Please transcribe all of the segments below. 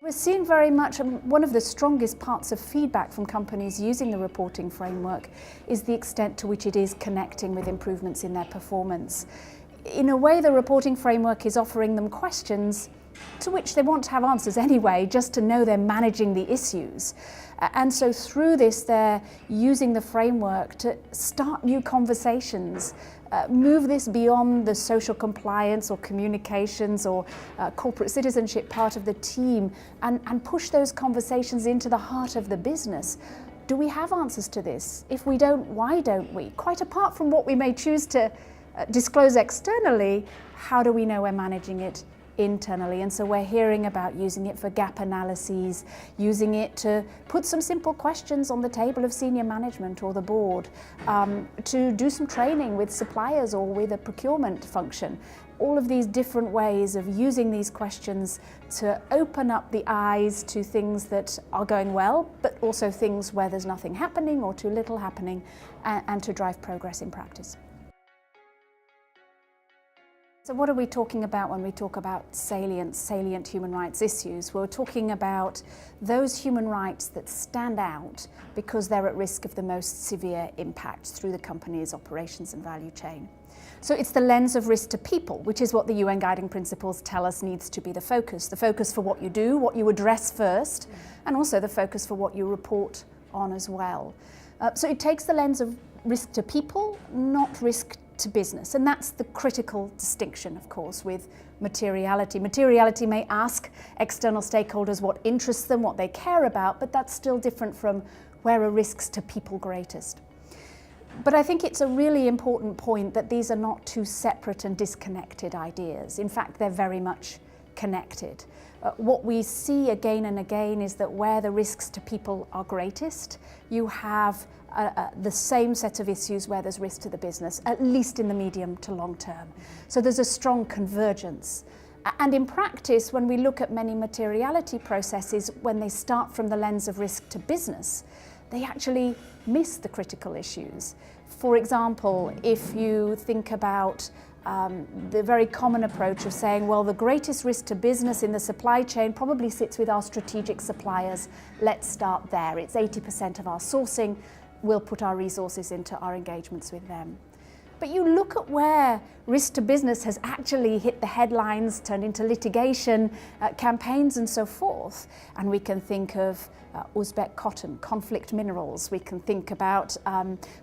We're seeing very much, one of the strongest parts of feedback from companies using the reporting framework is the extent to which it is connecting with improvements in their performance. In a way, the reporting framework is offering them questions to which they want to have answers anyway, just to know they're managing the issues. And so through this, they're using the framework to start new conversations, move this beyond the social compliance or communications or corporate citizenship part of the team, and push those conversations into the heart of the business. Do we have answers to this? If we don't, why don't we? Quite apart from what we may choose to disclose externally, how do we know we're managing it internally? And so we're hearing about using it for gap analyses, using it to put some simple questions on the table of senior management or the board, to do some training with suppliers or with a procurement function. All of these different ways of using these questions to open up the eyes to things that are going well, but also things where there's nothing happening or too little happening, and to drive progress in practice. So what are we talking about when we talk about salient human rights issues? We're talking about those human rights that stand out because they're at risk of the most severe impact through the company's operations and value chain. So it's the lens of risk to people, which is what the UN Guiding Principles tell us needs to be the focus for what you do, what you address first, and also the focus for what you report on as well. So it takes the lens of risk to people, not risk to business, and that's the critical distinction, of course, with materiality. Materiality may ask external stakeholders what interests them, what they care about, but that's still different from where are risks to people greatest. But I think it's a really important point that these are not two separate and disconnected ideas. In fact, they're very much connected. What we see again and again is that where the risks to people are greatest, you have the same set of issues where there's risk to the business, at least in the medium to long term. So there's a strong convergence. And in practice, when we look at many materiality processes, when they start from the lens of risk to business, they actually miss the critical issues. For example, if you think about the very common approach of saying, well, the greatest risk to business in the supply chain probably sits with our strategic suppliers. Let's start there. It's 80% of our sourcing. We'll put our resources into our engagements with them. But you look at where risk to business has actually hit the headlines, turned into litigation, campaigns and so forth. And we can think of Uzbek cotton, conflict minerals. We can think about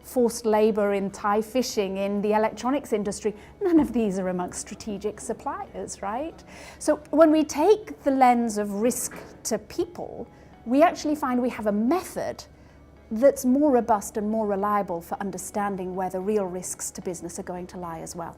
forced labor in Thai fishing, in the electronics industry. None of these are amongst strategic suppliers, right? So when we take the lens of risk to people, we actually find we have a method that's more robust and more reliable for understanding where the real risks to business are going to lie as well.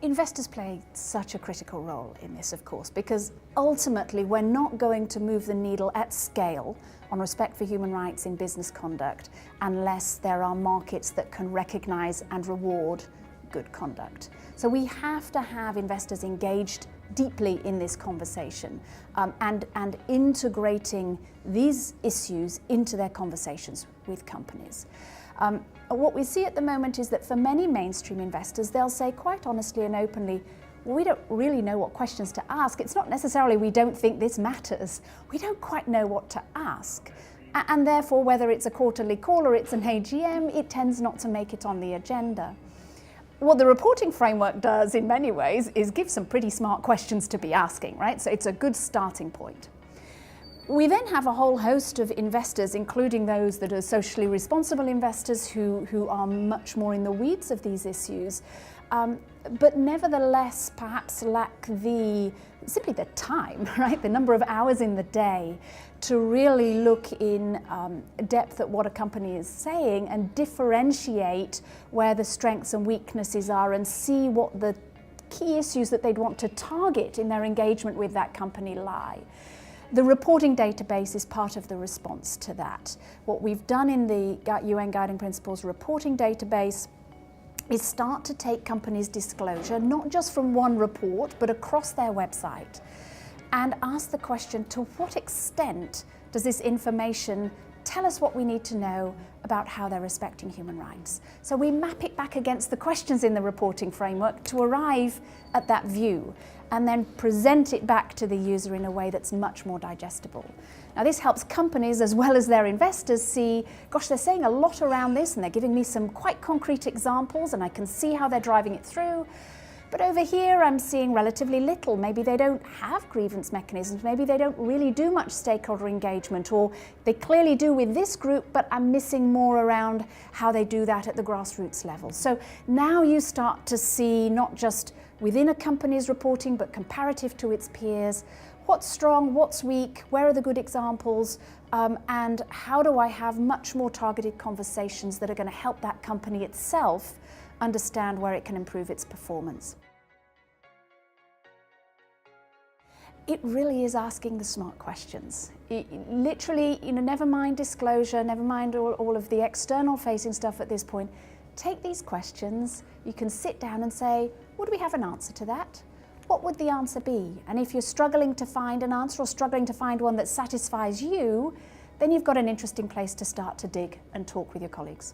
Investors play such a critical role in this, of course, because ultimately we're not going to move the needle at scale on respect for human rights in business conduct unless there are markets that can recognize and reward good conduct. So we have to have investors engaged deeply in this conversation, and integrating these issues into their conversations with companies. What we see at the moment is that for many mainstream investors, they'll say quite honestly and openly, well, we don't really know what questions to ask. It's not necessarily we don't think this matters. We don't quite know what to ask. And therefore, whether it's a quarterly call or it's an AGM, it tends not to make it on the agenda. What the reporting framework does in many ways is give some pretty smart questions to be asking, right? So it's a good starting point. We then have a whole host of investors, including those that are socially responsible investors who are much more in the weeds of these issues, but nevertheless perhaps lack simply the time, right? The number of hours in the day to really look in depth at what a company is saying and differentiate where the strengths and weaknesses are and see what the key issues that they'd want to target in their engagement with that company lie. The reporting database is part of the response to that. What we've done in the UN Guiding Principles reporting database is start to take companies' disclosure, not just from one report, but across their website, and ask the question, to what extent does this information tell us what we need to know about how they're respecting human rights. So we map it back against the questions in the reporting framework to arrive at that view, and then present it back to the user in a way that's much more digestible. Now this helps companies as well as their investors see, gosh, they're saying a lot around this and they're giving me some quite concrete examples and I can see how they're driving it through. But over here I'm seeing relatively little. Maybe they don't have grievance mechanisms, maybe they don't really do much stakeholder engagement, or they clearly do with this group, but I'm missing more around how they do that at the grassroots level. So now you start to see not just within a company's reporting, but comparative to its peers, what's strong, what's weak, where are the good examples, and how do I have much more targeted conversations that are going to help that company itself understand where it can improve its performance. It really is asking the smart questions. Literally, never mind disclosure, never mind all of the external facing stuff at this point. Take these questions, you can sit down and say, would we have an answer to that? What would the answer be? And if you're struggling to find an answer or struggling to find one that satisfies you, then you've got an interesting place to start to dig and talk with your colleagues.